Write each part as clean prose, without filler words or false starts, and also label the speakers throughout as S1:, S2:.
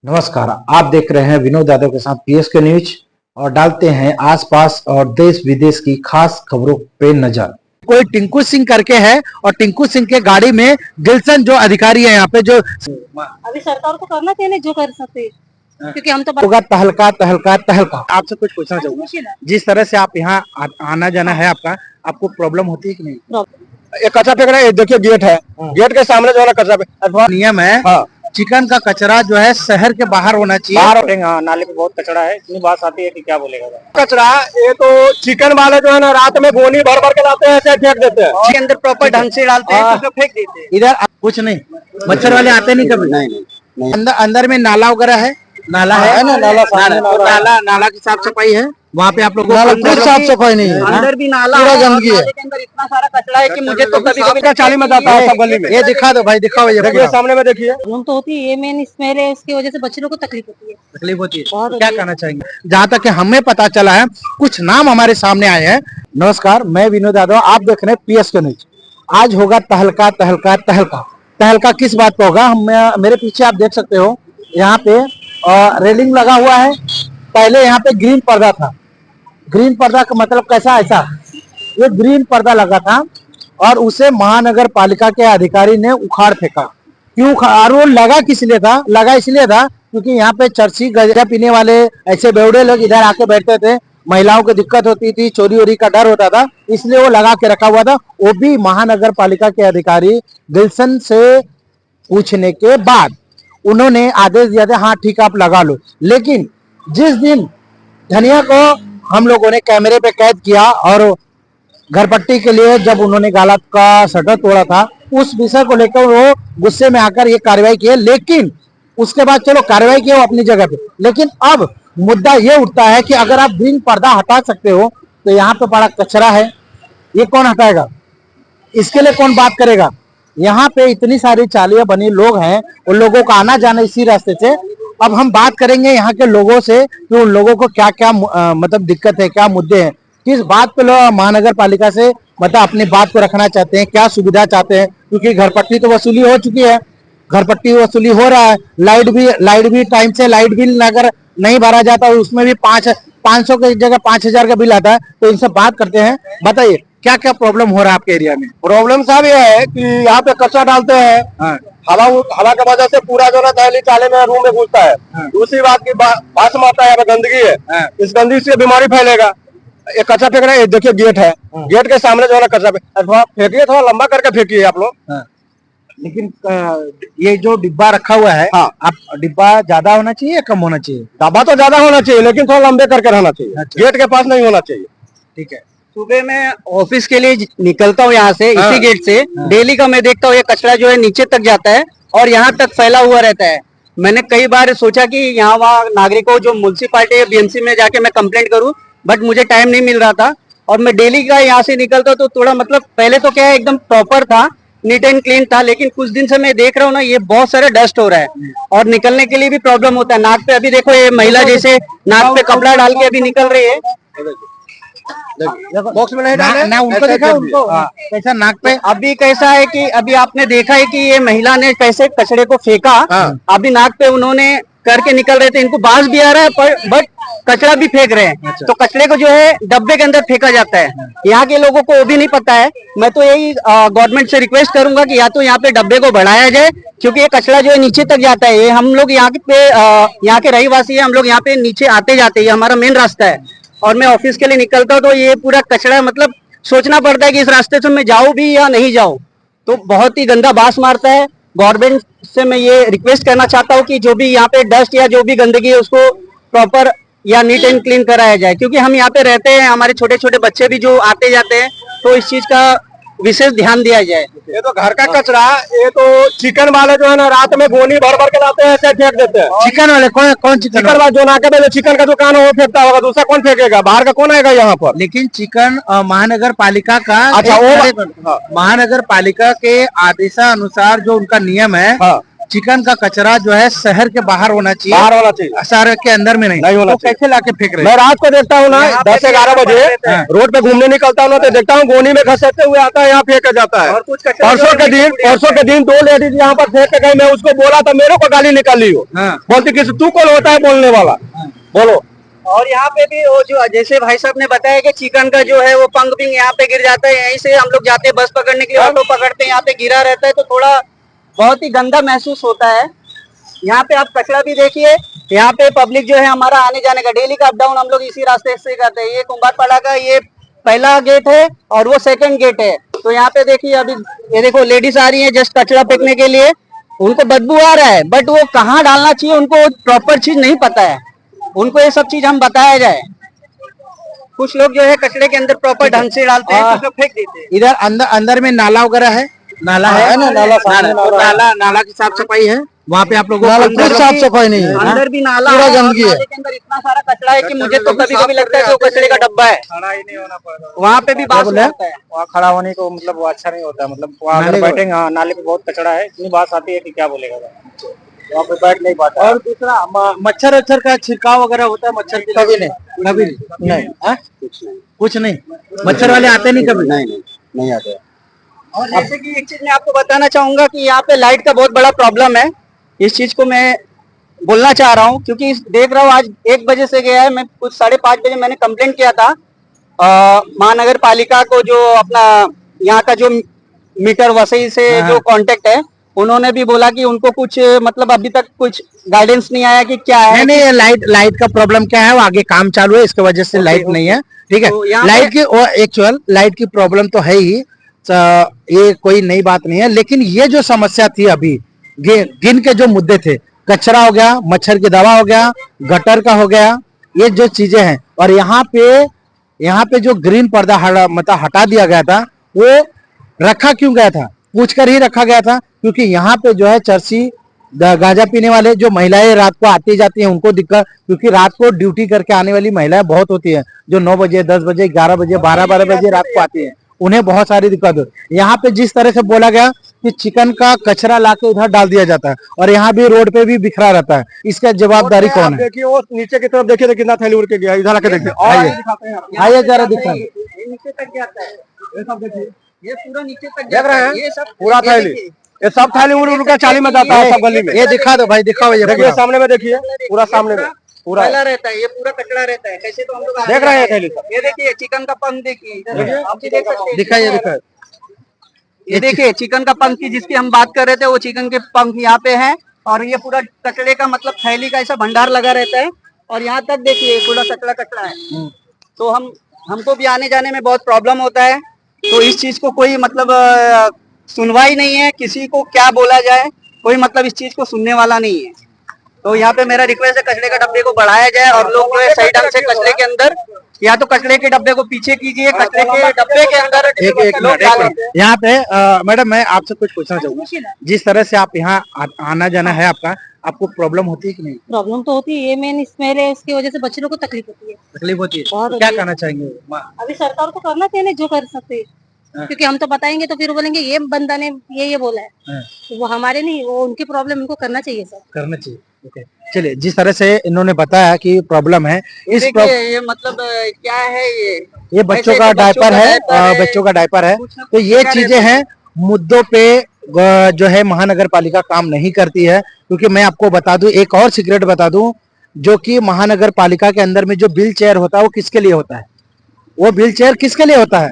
S1: नमस्कार, आप देख रहे हैं विनोद यादव के साथ पीएसके न्यूज और डालते हैं आसपास और देश विदेश की खास खबरों पे नजर। कोई टिंकू सिंह करके है और टिंकू सिंह के गाड़ी में गिलसन जो अधिकारी है यहाँ पे जो
S2: अभी सरकार को करना चाहिए जो कर सकते हैं, क्योंकि हम तो
S1: होगा तहलका तहलका तहलका। आपसे कुछ पूछना चाहूंगा, जिस तरह से आप यहाँ आना जाना है आपको प्रॉब्लम होती है कि नहीं?
S3: एक कचरा फेंक रहे हैं, देखिए गेट है, गेट के सामने जो है ना कचरा
S1: नियम है।
S3: हाँ।
S1: चिकन का कचरा जो है शहर के बाहर होना चाहिए।
S3: हाँ, नाले पे बहुत कचरा है, इतनी बात आती है कि क्या बोलेगा। कचरा ये तो चिकन वाले जो है ना रात में गोनी भर भर के लाते हैं, ऐसे फेंक देते हैं।
S2: के अंदर प्रॉपर ढंग से डालते हैं तो फेंक देते हैं।
S1: इधर कुछ नहीं, मच्छर वाले आते नहीं कभी? नहीं। अंदर में नाला वगैरह है? नाला है ना, नाला की साफ सफाई है वहाँ पे? आप लोग साफ सफाई नहीं है,
S2: अंदर भी नाला
S1: पूरा
S2: है,
S1: गंदगी है।
S2: नाले के अंदर इतना सारा कचरा है कि मुझे तो कभी कभी
S3: चाली में जाता है सब गली में।
S1: ये दिखा दो भाई, दिखाओ ये
S3: देखिए सामने में, देखिए
S2: प्रॉब्लम तो होती है। ये मेन स्मेल है, उसकी वजह से बच्चे लोग को तकलीफ होती है।
S1: तकलीफ होती है।
S2: बहुत
S1: क्या कहना चाहेंगे? जहाँ तक कि हमें पता चला है, कुछ नाम हमारे सामने आए हैं। नमस्कार, मैं विनोद यादव, आप देख रहे हैं पीएसके न्यूज। आज होगा तहलका तहलका तहलका। तहलका किस बात पे होगा? मेरे पीछे आप देख सकते हो, यहाँ पे रेलिंग लगा हुआ है। पहले यहाँ पे ग्रीन पर्दा था। ग्रीन पर्दा का मतलब कैसा? ऐसा ये ग्रीन पर्दा लगा था और उसे महानगर पालिका के अधिकारी ने उखाड़ फेंका। क्यों? और वो लगा किस लिए था? लगा इसलिए था क्योंकि यहाँ पे चर्ची गंजा पीने वाले ऐसे बेवड़े लोग इधर आके बैठते थे, महिलाओं को दिक्कत होती थी, चोरी वोरी का डर होता था, इसलिए वो लगा के रखा हुआ था। वो भी महानगर पालिका के अधिकारी गिलसन से पूछने के बाद उन्होंने आदेश दिया था, हाँ ठीक है आप लगा लो। लेकिन जिस दिन धनिया को हम लोगों ने कैमरे पे कैद किया और घरपट्टी के लिए जब उन्होंने गाला का शटर तोड़ा था, उस विषय को लेकर वो गुस्से में आकर ये कार्रवाई की है। लेकिन उसके बाद चलो कार्रवाई की वो अपनी जगह पे, लेकिन अब मुद्दा ये उठता है कि अगर आप ग्रीन पर्दा हटा सकते हो तो यहाँ पे बड़ा कचरा है, ये कौन हटाएगा? इसके लिए कौन बात करेगा? यहाँ पे इतनी सारी चालियां बनी, लोग हैं, उन लोगों का आना जाना इसी रास्ते से। अब हम बात करेंगे यहाँ के लोगों से कि उन लोगों को क्या क्या मतलब दिक्कत है, क्या मुद्दे हैं, किस बात पे लोग महानगर पालिका से मतलब अपनी बात को रखना चाहते हैं, क्या सुविधा चाहते हैं। क्योंकि घरपट्टी तो वसूली हो चुकी है, घरपट्टी वसूली हो रहा है, लाइट भी टाइम से, लाइट बिल अगर नहीं भरा जाता उसमें भी 500 की जगह 5000 का बिल आता है। तो इनसे बात करते हैं, बताइए क्या क्या प्रॉब्लम हो रहा है आपके एरिया में?
S3: प्रॉब्लम साहब ये है कि यहाँ पे कचरा डालते हैं।
S1: हाँ।
S3: हवा की वजह से पूरा जो है दहली चाले में रूम में घुसता है।
S1: हाँ।
S3: दूसरी बात की भाषम आता है, गंदगी है।
S1: हाँ।
S3: इस गंदगी से बीमारी फैलेगा। एक कचरा फेंक रहे हैं, देखिए गेट है, गेट के सामने जो है ना कचरा फेंकिए, थोड़ा लंबा करके फेंकिए आप लोग।
S1: हाँ। लेकिन ये जो डिब्बा रखा हुआ है,
S3: हाँ।
S1: आप डिब्बा ज्यादा होना चाहिए या कम होना चाहिए?
S3: दबा तो ज्यादा होना चाहिए लेकिन थोड़ा लंबे करके रहना चाहिए।
S1: अच्छा।
S3: गेट के पास नहीं होना चाहिए।
S1: ठीक है।
S2: सुबह मैं ऑफिस के लिए निकलता हूँ यहाँ से,
S1: हाँ।
S2: इसी गेट से।
S1: हाँ।
S2: डेली का मैं देखता हूँ ये कचरा जो है नीचे तक जाता है और यहाँ तक फैला हुआ रहता है। मैंने कई बार सोचा कि यहाँ वहाँ नागरिकों जो म्युनिसिपालिटी या बीएमसी में जाके मैं कंप्लेंट करूँ, बट मुझे टाइम नहीं मिल रहा था। और मैं डेली का यहाँ से निकलता तो थोड़ा मतलब पहले तो क्या है एकदम प्रॉपर था, नीट एंड क्लीन था, लेकिन कुछ दिन से मैं देख रहा हूँ ना ये बहुत सारा डस्ट हो रहा है और निकलने के लिए भी प्रॉब्लम होता है। नाक पे अभी देखो ये महिला जैसे नाक पे कपड़ा डाल के अभी निकल रही है।
S3: बॉक्स में नहीं डाले
S1: ना उनको देखा, उनको कैसा नाक पे?
S2: अभी कैसा है कि अभी आपने देखा है कि ये महिला ने कैसे कचरे को फेंका, अभी नाक पे उन्होंने करके निकल रहे थे, इनको बांस भी आ रहा है पर बट कचरा भी फेंक रहे हैं। तो कचरे को जो है डब्बे के अंदर फेंका जाता है। यहाँ के लोगों को वो भी नहीं पता है। मैं तो यही गवर्नमेंट से रिक्वेस्ट करूंगा कि या तो यहाँ पे डब्बे को बढ़ाया जाए, क्योंकि ये कचरा जो है नीचे तक जाता है। ये हम लोग यहाँ पे यहाँ के रहीवासी है, हम लोग यहाँ पे नीचे आते जाते हैं, ये हमारा मेन रास्ता है। और मैं ऑफिस के लिए निकलता हूँ तो ये पूरा कचरा मतलब सोचना पड़ता है कि इस रास्ते से मैं जाऊँ भी या नहीं जाऊँ, तो बहुत ही गंदा बास मारता है। गवर्नमेंट से मैं ये रिक्वेस्ट करना चाहता हूँ कि जो भी यहाँ पे डस्ट या जो भी गंदगी है उसको प्रॉपर या नीट एंड क्लीन कराया जाए, क्योंकि हम यहाँ पे रहते हैं, हमारे छोटे छोटे बच्चे भी जो आते जाते हैं, तो इस चीज का विशेष ध्यान दिया जाए।
S3: ये तो घर का कचरा, ये तो चिकन वाले जो है ना रात में गोनी भर भर के लाते हैं, ऐसे फेंक देते हैं।
S1: चिकन वाले कौन चिकन
S3: वाले जो नाके पे जो चिकन का दुकान है वो फेंकता होगा, दूसरा कौन फेंकेगा? बाहर का कौन आएगा यहाँ पर?
S1: लेकिन चिकन महानगर पालिका का,
S3: अच्छा वो
S1: महानगर पालिका के आदेशानुसार जो उनका नियम है,
S3: हाँ।
S1: चिकन का कचरा जो है शहर के बाहर होना चाहिए,
S3: बाहर होना चाहिए,
S1: शहर के अंदर में नहीं
S3: होना
S1: तो
S3: चाहिए।
S1: कैसे लाके फेंक रहे
S3: मैं
S1: हैं?
S3: रात को देखता हूँ ना 10-11 बजे रोड पे घूमने निकलता हूँ ना तो देखता हूँ गोनी में घसीटते हुए आता है, यहाँ फेंका जाता है।
S2: और कुछ कचरा
S3: परसों के दिन 2 लेडीज यहाँ पर फेंक के गई, मैं उसको बोला था, मेरे को गाली निकाली हो,
S1: हाँ।
S3: बोलती किसी तू कौन होता है बोलने वाला, बोलो।
S2: और यहाँ पे भी वो जो जैसे भाई साहब ने बताया कि चिकन का जो है वो पंख भी यहाँ पे गिर जाता है, यहीं से हम लोग जाते हैं बस पकड़ने के लिए, ऑटो पकड़ते हैं, यहाँ पे गिरा रहता है तो थोड़ा बहुत ही गंदा महसूस होता है। यहाँ पे आप कचरा भी देखिए, यहाँ पे पब्लिक जो है हमारा आने जाने का डेली का अप डाउन हम लोग इसी रास्ते से करते हैं। ये कुंभारपाड़ा का ये पहला गेट है और वो सेकंड गेट है। तो यहाँ पे देखिए अभी ये देखो लेडीज आ रही है जस्ट कचरा फेंकने के लिए, उनको बदबू आ रहा है बट वो कहाँ डालना चाहिए उनको प्रॉपर चीज नहीं पता है, उनको ये सब चीज हम बताया जाए। कुछ लोग जो है कचरे के अंदर प्रॉपर ढंग से डालते हैं, कुछ लोग फेंक देते हैं।
S1: इधर अंदर अंदर में नाला वगैरह है, नाला है ना, नाला की साफ सफाई है वहाँ पे आप लोगों को?
S3: कुछ साफ सफाई नहीं है,
S2: अंदर भी नाला
S3: पूरा
S2: है और
S3: गंदगी है।
S2: नाले के अंदर इतना सारा कचरा है कि मुझे तो कभी कभी लगता है कि वो कचरे का डब्बा है।
S3: खड़ा ही नहीं होना पड़ रहा,
S2: वहाँ पे भी बात होता है।
S3: वहाँ खड़ा होने को मतलब वो अच्छा नहीं होता, मतलब वहाँ
S1: नाले
S3: अगर
S1: को-
S3: बैठेंगे, हाँ नाले पे बहुत कचरा है, इतनी बात आती है कि क्या बोलेगा, वहाँ पे बैठ नहीं पाता।
S1: और दूसरा मच्छर वच्छर का छिड़काव वगैरह होता है? मच्छर के
S3: कभी नहीं,
S1: कभी नहीं
S3: नहीं,
S1: हाँ? कुछ नहीं, मच्छर वाले आते नहीं कभी?
S3: नहीं आते।
S2: और जैसे कि एक चीज मैं आपको बताना चाहूंगा कि यहाँ पे लाइट का बहुत बड़ा प्रॉब्लम है, इस चीज को मैं बोलना चाह रहा हूँ क्योंकि देख रहा हूँ आज 1 बजे से गया है, मैं कुछ 5:30 बजे मैंने कंप्लेंट किया था महानगर पालिका को, जो अपना यहाँ का जो मीटर वसई से जो कांटेक्ट है उन्होंने भी बोला कि उनको कुछ मतलब अभी तक कुछ गाइडेंस नहीं आया कि क्या है।
S1: नहीं लाइट का प्रॉब्लम क्या है, वो आगे काम चालू है इसके वजह से लाइट नहीं है, ठीक है।
S2: तो यहाँ
S1: लाइट की एक्चुअल लाइट की प्रॉब्लम तो है ही, ये कोई नई बात नहीं है, लेकिन ये जो समस्या थी अभी गिन के जो मुद्दे थे, कचरा हो गया, मच्छर की दवा हो गया, गटर का हो गया, ये जो चीजें हैं, और यहाँ पे जो ग्रीन पर्दा मतलब हटा दिया गया था, वो रखा क्यों गया था? पूछकर ही रखा गया था, क्योंकि यहाँ पे जो है चर्सी गांजा पीने वाले जो महिलाएं रात को आती जाती हैं उनको दिक्कत, क्योंकि रात को ड्यूटी करके आने वाली महिलाएं बहुत होती हैं जो 9 बजे 10 बजे 11 बजे 12 बजे रात को आती हैं, उन्हें बहुत सारी दिक्कत होती है। यहाँ पे जिस तरह से बोला गया कि चिकन का कचरा लाके इधर डाल दिया जाता है और यहाँ भी रोड पे भी बिखरा रहता है, इसका जवाबदारी कौन है?
S3: देखिए वो नीचे की तरफ देखिए तो कितना थैली उड़ के गया, इधर आके देखिए,
S1: आइए जरा दिखाएं।
S2: ये नीचे तक जाता है,
S3: ये सब देखिए,
S2: ये पूरा नीचे तक
S3: देख रहे हैं?
S2: ये सब
S3: पूरा
S2: ये
S3: थैली,
S2: देखिए।
S3: ये सब थैली उड़ के चाली में जाता है सब गली में।
S1: ये दिखा दो भाई, दिखाओ ये
S3: देखिए
S1: पूरा।
S3: सामने में, देखिए पूरा सामने में, पूरा
S2: फैला रहता है, ये पूरा कचरा रहता है। कैसे तो हम लोग
S3: देख रहे हैं थैली सब।
S2: ये देखिए चिकन का पंख देखिए, आप भी देख सकते हैं।
S1: दिखाइए
S2: ये देखिए चिकन का पंख की जिसकी हम बात कर रहे थे, वो चिकन के पंख यहाँ पे हैं और ये पूरा कचरे का मतलब थैली का ऐसा भंडार लगा रहता है और यहाँ तक देखिए पूरा कचरा है। तो हमको भी आने जाने में बहुत प्रॉब्लम होता है, तो इस चीज को कोई मतलब सुनवाई नहीं है, किसी को क्या बोला जाए, कोई मतलब इस चीज को सुनने वाला नहीं है। तो यहाँ पे मेरा रिक्वेस्ट है कचरे के डब्बे को बढ़ाया जाए और लोग जो है सही ढंग से कचरे के अंदर, या तो कचरे के डब्बे को पीछे कीजिए, कचरे के डब्बे के अंदर
S1: एक
S2: लोग डालें।
S1: यहाँ पे मैडम मैं आपसे कुछ पूछना चाहूंगा, जिस तरह से आप यहाँ आना जाना है आपका, आपको प्रॉब्लम होती है कि नहीं?
S4: प्रॉब्लम तो होती है, ये मेन स्मेल है, इसकी वजह से बच्चे लोग को तकलीफ होती है।
S1: तकलीफ होती है,
S4: बहुत
S1: तो क्या
S4: होती है।
S1: करना चाहेंगे?
S4: अभी सरकार को करना चाहिए ना जो कर सकते हैं,
S1: हाँ।
S4: क्योंकि हम तो बताएंगे तो फिर वो बोलेंगे ये बंदा ने ये बोला है,
S1: हाँ,
S4: तो वो हमारे नहीं, वो उनकी प्रॉब्लम उनको करना चाहिए सर।
S1: करना चाहिए। ओके, चलिए, जिस तरह से इन्होंने बताया कि प्रॉब्लम है, इस
S2: देखिए ये मतलब क्या है,
S1: ये बच्चों
S2: वैसे
S1: का
S2: तो बच्चों
S1: डायपर
S2: का
S1: है,
S2: डायपर है,
S1: बच्चों का डायपर है,
S2: कुछ ना
S1: तो
S2: कुछ
S1: ये
S2: क्या
S1: चीजें
S2: रहता है।
S1: हैं मुद्दों पे जो है महानगर पालिका काम नहीं करती है। क्योंकि मैं आपको बता दूं, एक और सीक्रेट बता दूं, जो कि महानगर पालिका के अंदर में जो व्हील चेयर होता है वो किसके लिए होता है? वो व्हील चेयर किसके लिए होता है?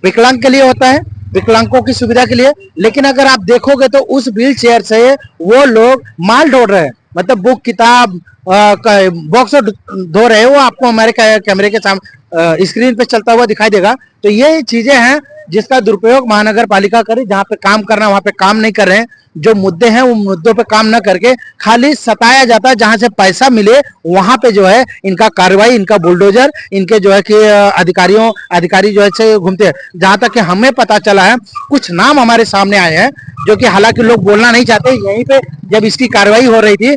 S1: विकलांग के लिए होता है, विकलांगों की सुविधा के लिए। लेकिन अगर आप देखोगे तो उस व्हील चेयर से वो लोग माल ढो रहे हैं, मतलब बुक किताब बॉक्स धो रहे हैं, वो आपको हमारे कैमरे के सामने स्क्रीन पे चलता हुआ दिखाई देगा। तो ये चीजें हैं जिसका दुरुपयोग महानगर पालिका करे, जहाँ पे काम करना वहां पे काम नहीं कर रहे हैं। जो मुद्दे हैं वो मुद्दों पे काम न करके खाली सताया जाता है, जहां से पैसा मिले वहां पे जो है इनका कार्रवाई, इनका बुलडोजर, इनके जो है कि अधिकारी जो है से घूमते हैं। जहां तक कि हमें पता चला है, कुछ नाम हमारे सामने आए हैं जो कि हालांकि लोग बोलना नहीं चाहते। यहीं पे जब इसकी कार्रवाई हो रही थी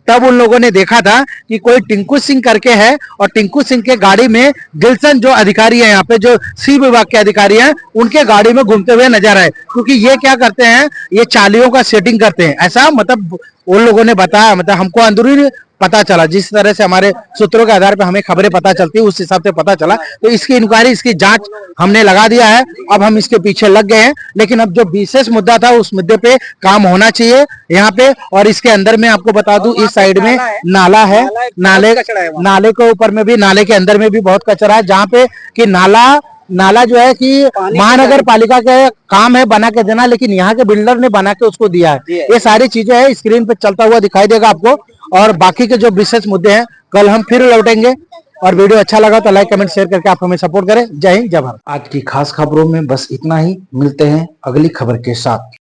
S1: तब उन लोगों ने देखा था कि कोई टिंकू सिंह करके है और टिंकू सिंह के गाड़ी में गिलसन जो अधिकारी है यहाँ पे जो सी विभाग के अधिकारी हैं उनके गाड़ी में घूमते हुए नजर आए, क्योंकि ये क्या करते हैं, ये चालियों का सेटिंग करते हैं, ऐसा मतलब उन लोगों ने बताया, मतलब हमको अंदरूनी पता चला, जिस तरह से हमारे सूत्रों के आधार पर हमें खबरें पता चलती है उस हिसाब से पता चला। तो इसकी इंक्वायरी, इसकी जांच हमने लगा दिया है, अब हम इसके पीछे लग गए हैं। लेकिन अब जो विशेष मुद्दा था उस मुद्दे पे काम होना चाहिए यहाँ पे। और इसके अंदर में आपको बता दूं, इस साइड में नाला है, नाले के ऊपर में भी, नाले के अंदर में भी बहुत कचरा है, जहाँ पे कि नाला जो है कि महानगर पालिका का काम है बना के देना, लेकिन यहाँ के बिल्डर ने बना के उसको दिया है। ये सारी चीजें है, स्क्रीन पे चलता हुआ दिखाई देगा आपको। और बाकी के जो विशेष मुद्दे हैं कल हम फिर लौटेंगे। और वीडियो अच्छा लगा तो लाइक कमेंट शेयर करके आप हमें सपोर्ट करें। जय हिंद, जय भारत। आज की खास खबरों में बस इतना ही, मिलते हैं अगली खबर के साथ।